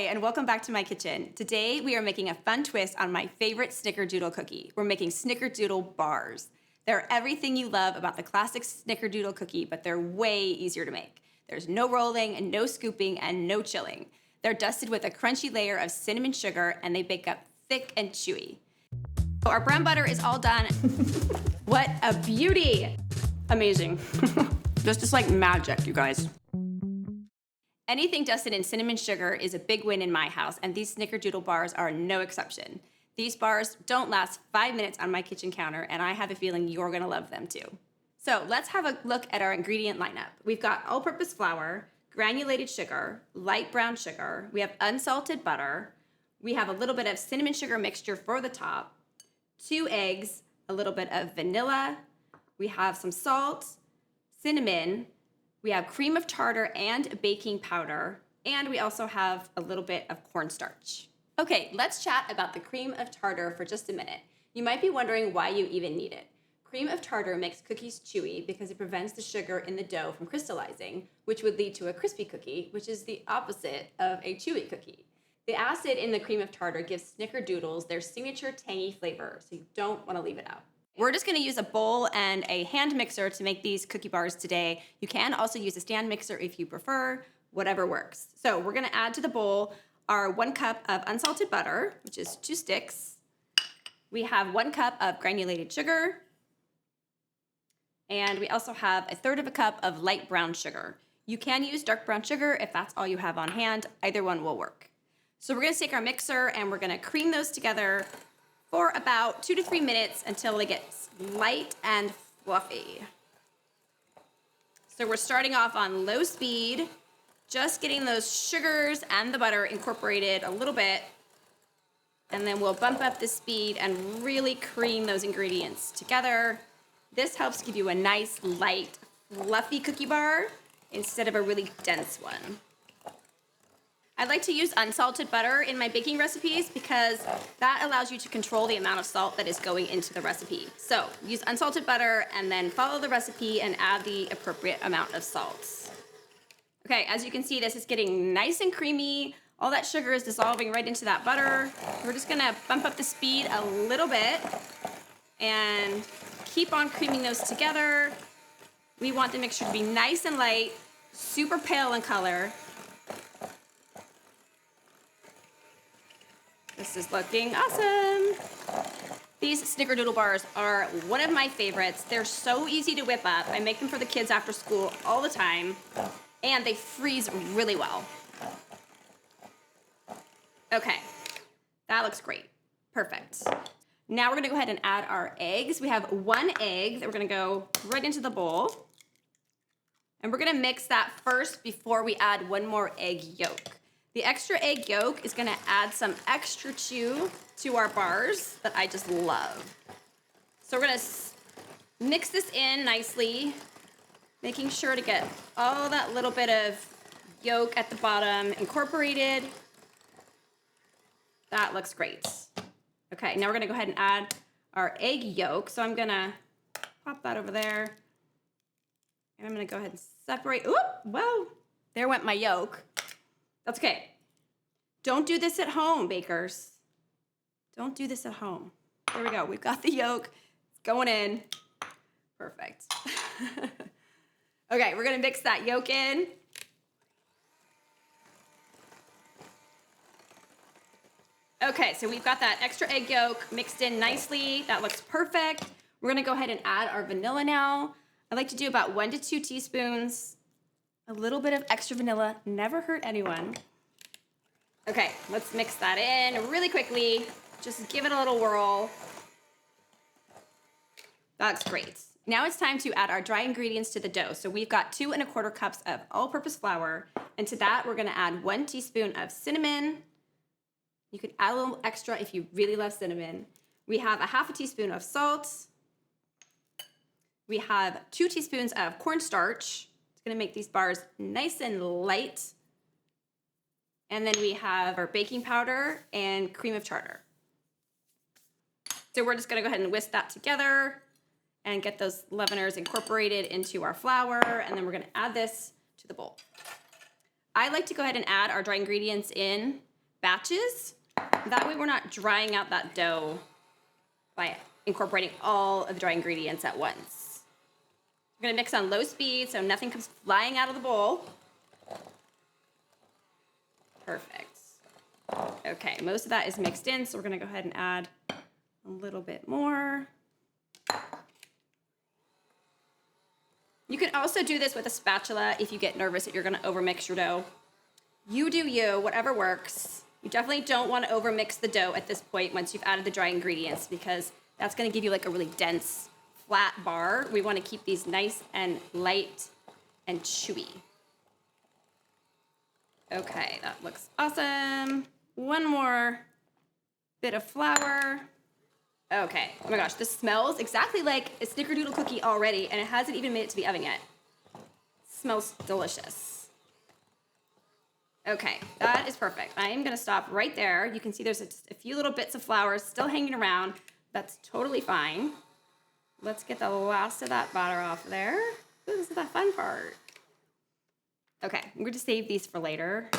and welcome back to my kitchen. Today we are making a fun twist on my favorite Snickerdoodle cookie. We're making Snickerdoodle Bars. They're everything you love about the classic Snickerdoodle cookie, but they're way easier to make. There's no rolling and no scooping and no chilling. They're dusted with a crunchy layer of cinnamon sugar and they bake up thick and chewy. So our brown butter is all done. What a beauty! Amazing. Just like magic, you guys. Anything dusted in cinnamon sugar is a big win in my house, and these Snickerdoodle bars are no exception. These bars don't last 5 minutes on my kitchen counter, and I have a feeling you're gonna love them too. So let's have a look at our ingredient lineup. We've got all-purpose flour, granulated sugar, light brown sugar, we have unsalted butter, we have a little bit of cinnamon sugar mixture for the top, 2 eggs, a little bit of vanilla, we have some salt, cinnamon, we have cream of tartar and baking powder, and we also have a little bit of cornstarch. Okay, let's chat about the cream of tartar for just a minute. You might be wondering why you even need it. Cream of tartar makes cookies chewy because it prevents the sugar in the dough from crystallizing, which would lead to a crispy cookie, which is the opposite of a chewy cookie. The acid in the cream of tartar gives Snickerdoodles their signature tangy flavor, so you don't want to leave it out. We're just gonna use a bowl and a hand mixer to make these cookie bars today. You can also use a stand mixer if you prefer, whatever works. So we're gonna add to the bowl our 1 cup of unsalted butter, which is 2 sticks. We have 1 cup of granulated sugar. And we also have 1/3 cup of light brown sugar. You can use dark brown sugar if that's all you have on hand. Either one will work. So we're gonna take our mixer and we're gonna cream those together for about 2 to 3 minutes until they get light and fluffy. So we're starting off on low speed, just getting those sugars and the butter incorporated a little bit, and then we'll bump up the speed and really cream those ingredients together. This helps give you a nice, light, fluffy cookie bar instead of a really dense one. I like to use unsalted butter in my baking recipes because that allows you to control the amount of salt that is going into the recipe. So use unsalted butter and then follow the recipe and add the appropriate amount of salt. Okay, as you can see, this is getting nice and creamy. All that sugar is dissolving right into that butter. We're just gonna bump up the speed a little bit and keep on creaming those together. We want the mixture to be nice and light, super pale in color. This is looking awesome. These Snickerdoodle bars are one of my favorites. They're so easy to whip up. I make them for the kids after school all the time, and they freeze really well. Okay, that looks great. Perfect. Now we're gonna go ahead and add our eggs. We have 1 egg that we're gonna go right into the bowl. And we're gonna mix that first before we add 1 more egg yolk. The extra egg yolk is gonna add some extra chew to our bars that I just love. So we're gonna mix this in nicely, making sure to get all that little bit of yolk at the bottom incorporated. That looks great. Okay, now we're gonna go ahead and add our egg yolk. So I'm gonna pop that over there. And I'm gonna go ahead and separate. Oop, well, there went my yolk. That's okay. Don't do this at home, bakers. Don't do this at home. There we go. We've got the yolk. It's going in. Perfect. Okay, we're gonna mix that yolk in. Okay, so we've got that extra egg yolk mixed in nicely. That looks perfect. We're gonna go ahead and add our vanilla now. I like to do about 1 to 2 teaspoons. A little bit of extra vanilla, never hurt anyone. Okay, let's mix that in really quickly. Just give it a little whirl. That's great. Now it's time to add our dry ingredients to the dough. So we've got 2 1/4 cups of all-purpose flour, and to that we're gonna add 1 teaspoon of cinnamon. You can add a little extra if you really love cinnamon. We have 1/2 teaspoon of salt. We have 2 teaspoons of cornstarch. It's gonna make these bars nice and light. And then we have our baking powder and cream of tartar. So we're just gonna go ahead and whisk that together and get those leaveners incorporated into our flour, and then we're gonna add this to the bowl. I like to go ahead and add our dry ingredients in batches. That way we're not drying out that dough by incorporating all of the dry ingredients at once. We're gonna mix on low speed so nothing comes flying out of the bowl. Perfect. Okay, most of that is mixed in, so we're gonna go ahead and add a little bit more. You can also do this with a spatula if you get nervous that you're gonna overmix your dough. You do you, whatever works. You definitely don't wanna overmix the dough at this point once you've added the dry ingredients because that's gonna give you like a really dense, flat bar. We wanna keep these nice and light and chewy. Okay, that looks awesome. One more bit of flour. Okay, oh my gosh, this smells exactly like a Snickerdoodle cookie already, and it hasn't even made it to the oven yet. It smells delicious. Okay, that is perfect. I am gonna stop right there. You can see there's just a few little bits of flour still hanging around. That's totally fine. Let's get the last of that batter off there. Ooh, this is the fun part. Okay, we're going to save these for later.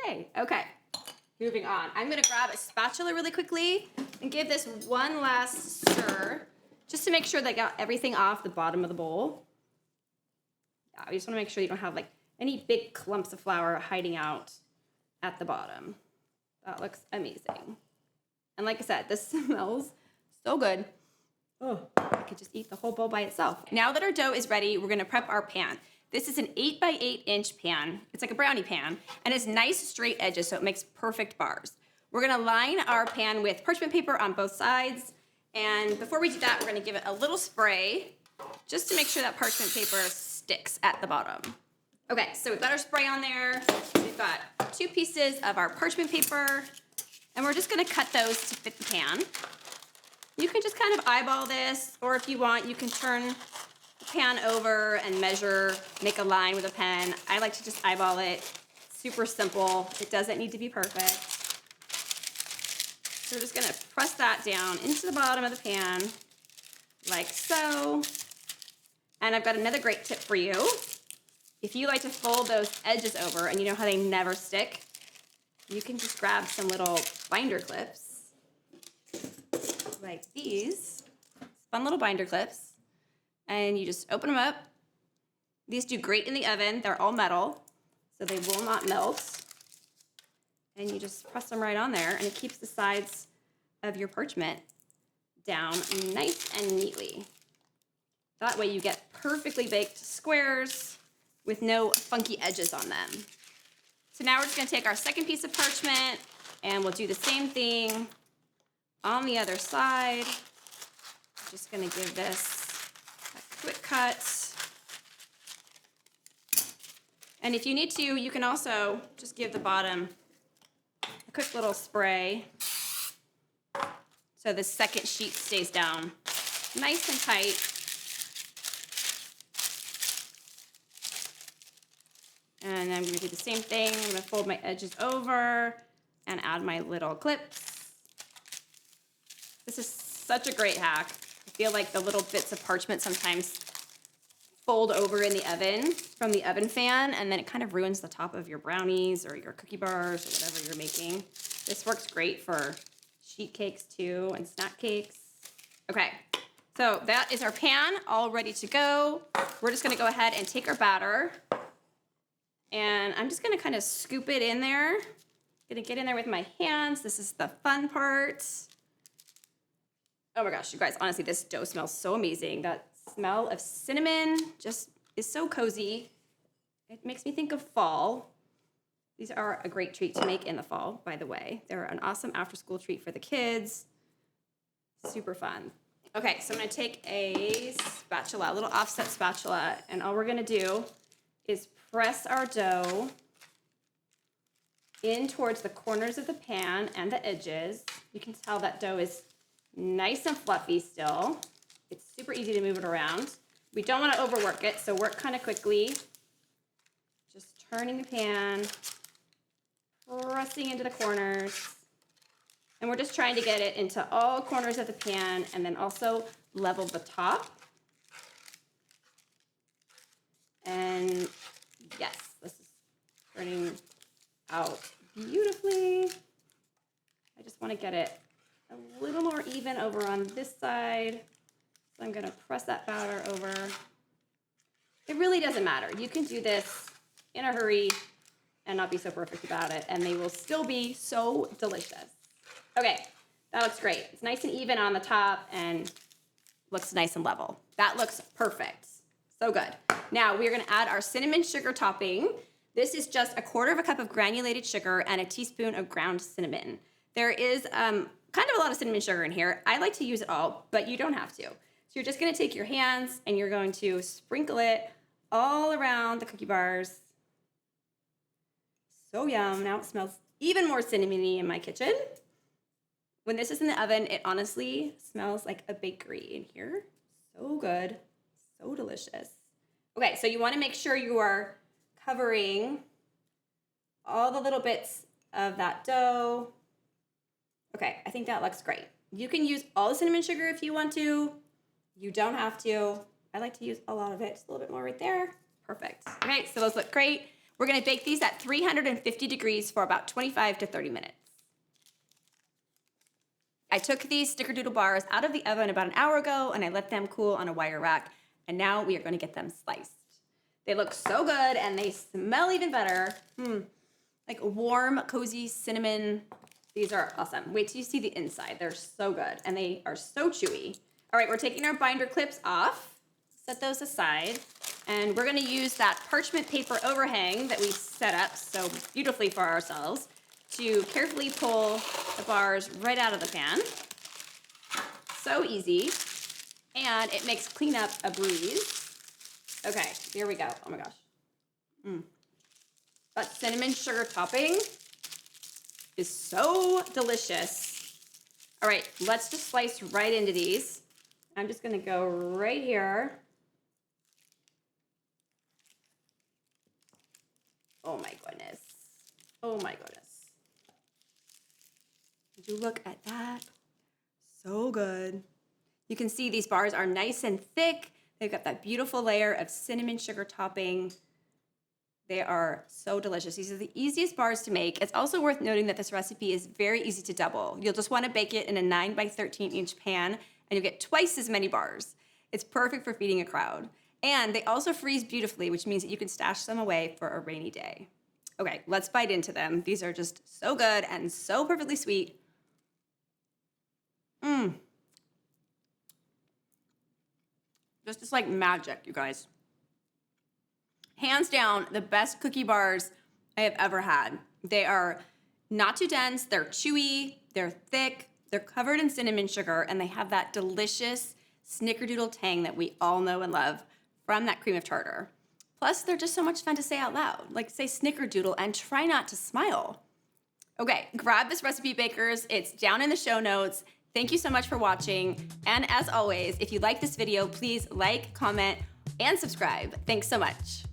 Yay, okay. Moving on. I'm going to grab a spatula really quickly and give this one last stir just to make sure that I got everything off the bottom of the bowl. Yeah, we just want to make sure you don't have like any big clumps of flour hiding out at the bottom. That looks amazing. And like I said, this smells so good. Oh, I could just eat the whole bowl by itself. Now that our dough is ready, we're gonna prep our pan. This is an 8 by 8 inch pan. It's like a brownie pan, and it's nice straight edges, so it makes perfect bars. We're gonna line our pan with parchment paper on both sides, and before we do that, we're gonna give it a little spray just to make sure that parchment paper sticks at the bottom. Okay, so we've got our spray on there. We've got 2 pieces of our parchment paper, and we're just gonna cut those to fit the pan. You can just kind of eyeball this, or if you want, you can turn the pan over and measure, make a line with a pen. I like to just eyeball it. Super simple. It doesn't need to be perfect. So we're just gonna press that down into the bottom of the pan, like so. And I've got another great tip for you. If you like to fold those edges over and you know how they never stick, you can just grab some little binder clips like these, fun little binder clips, and you just open them up. These do great in the oven. They're all metal, so they will not melt. And you just press them right on there, and it keeps the sides of your parchment down nice and neatly. That way you get perfectly baked squares with no funky edges on them. So now we're just gonna take our second piece of parchment, and we'll do the same thing on the other side. Just gonna give this a quick cut. And if you need to, you can also just give the bottom a quick little spray so the second sheet stays down nice and tight. And I'm gonna do the same thing. I'm gonna fold my edges over and add my little clips. This is such a great hack. I feel like the little bits of parchment sometimes fold over in the oven from the oven fan, and then it kind of ruins the top of your brownies or your cookie bars or whatever you're making. This works great for sheet cakes too and snack cakes. Okay, so that is our pan all ready to go. We're just gonna go ahead and take our batter, and I'm just gonna kind of scoop it in there. Gonna get in there with my hands. This is the fun part. Oh my gosh, you guys, honestly, this dough smells so amazing. That smell of cinnamon just is so cozy. It makes me think of fall. These are a great treat to make in the fall, by the way. They're an awesome after-school treat for the kids. Super fun. Okay, so I'm gonna take a spatula, a little offset spatula, and all we're gonna do is press our dough in towards the corners of the pan and the edges. You can tell that dough is nice and fluffy still. It's super easy to move it around. We don't want to overwork it, so work kind of quickly. Just turning the pan, pressing into the corners. And we're just trying to get it into all corners of the pan and then also level the top. side. So I'm gonna press that batter over. It really doesn't matter. You can do this in a hurry and not be so perfect about it, and they will still be so delicious. Okay, that looks great. It's nice and even on the top and looks nice and level. That looks perfect. So good. Now we're gonna add our cinnamon sugar topping. This is just 1/4 cup of granulated sugar and a teaspoon of ground cinnamon. There is kind of a lot of cinnamon sugar in here. I like to use it all, but you don't have to. So you're just gonna take your hands and you're going to sprinkle it all around the cookie bars. So yum. Now it smells even more cinnamony in my kitchen. When this is in the oven, it honestly smells like a bakery in here. So good, so delicious. Okay, so you wanna make sure you are covering all the little bits of that dough. Okay, I think that looks great. You can use all the cinnamon sugar if you want to. You don't have to. I like to use a lot of it, just a little bit more right there. Perfect. Okay, so those look great. We're gonna bake these at 350 degrees for about 25 to 30 minutes. I took these Snickerdoodle bars out of the oven about an hour ago and I let them cool on a wire rack, and now we are gonna get them sliced. They look so good and they smell even better. Like warm, cozy cinnamon. These are awesome. Wait till you see the inside. They're so good and they are so chewy. All right, we're taking our binder clips off. Set those aside. And we're gonna use that parchment paper overhang that we set up so beautifully for ourselves to carefully pull the bars right out of the pan. So easy. And it makes cleanup a breeze. Okay, here we go. Oh my gosh. That cinnamon sugar topping is so delicious. All right, let's just slice right into these. I'm just gonna go right here. Oh my goodness. Oh my goodness. Would you look at that? So good. You can see these bars are nice and thick. They've got that beautiful layer of cinnamon sugar topping. They are so delicious. These are the easiest bars to make. It's also worth noting that this recipe is very easy to double. You'll just want to bake it in a 9 by 13 inch pan and you'll get twice as many bars. It's perfect for feeding a crowd. And they also freeze beautifully, which means that you can stash them away for a rainy day. Okay, let's bite into them. These are just so good and so perfectly sweet. Just like magic, you guys. Hands down, the best cookie bars I have ever had. They are not too dense, they're chewy, they're thick, they're covered in cinnamon sugar, and they have that delicious Snickerdoodle tang that we all know and love from that cream of tartar. Plus, they're just so much fun to say out loud. Like say Snickerdoodle and try not to smile. Okay, grab this recipe, bakers. It's down in the show notes. Thank you so much for watching. And as always, if you like this video, please like, comment, and subscribe. Thanks so much.